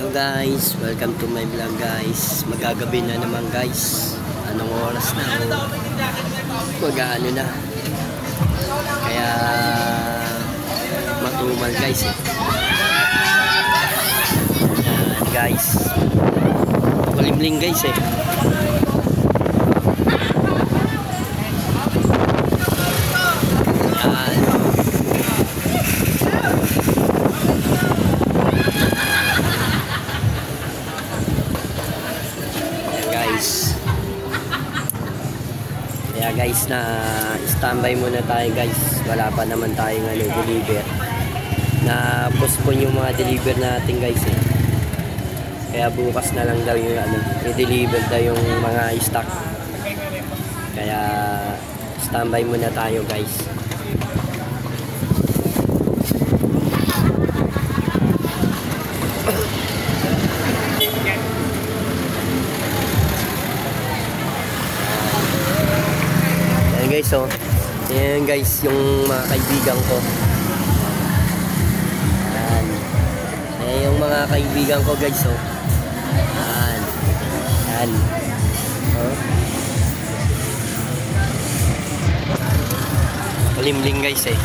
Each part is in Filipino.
Hello guys, welcome to my vlog guys. Magagabi na naman guys. Anong oras na? Mag-ano na. Kaya matumal guys eh. Yan guys. Makulimling guys eh. Kaya guys, na standby muna tayo guys. Wala pa naman tayong deliver. Na postpone yung mga deliver natin guys eh. Kaya bukas na lang daw yung i-deliver daw yung mga stock. Kaya standby muna tayo guys. Guys, oh. Ayan guys, yung mga kaibigan ko. Ayan. Ayan yung mga kaibigan ko guys, oh. Ayan. Ayan. Oh. Malimling guys eh.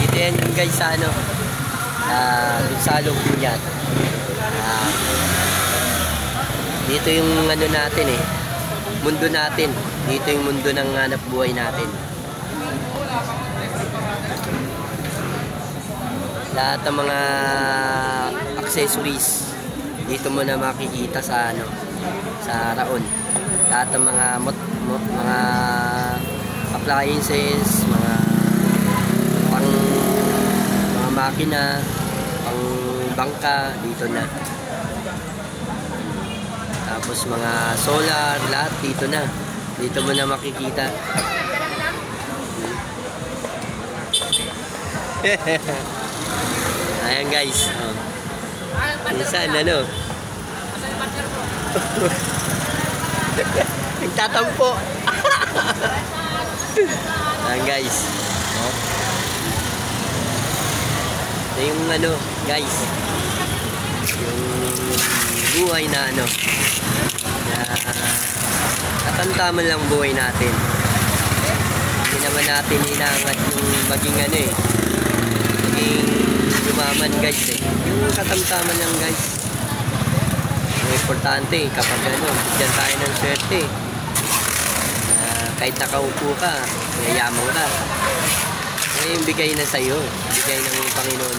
Ito yan guys sa sa loob yan. Dito yung natin eh, mundo natin. Dito yung mundo ng hanap buhay natin. Lahat ng mga accessories dito mo na makikita sa sa Raon. Lahat ng mga mga appliances, mga makina, pang bangka dito na. Tapos mga solar, lahat dito na. Dito mo na makikita. Ayan guys. Oh. Minsan nagtatampo. Ayan guys. Oh. Ito yung guys. Yung buhay na katamtaman lang buhay natin. Hindi naman natin inaangat yung maging maging yumaman guys eh. Yung katamtaman lang guys. Yung importante kapag bigyan tayo ng swerte. Kahit nakaupo ka, yayaman ka. Yung bigay na sa'yo. Bigay ng Panginoon.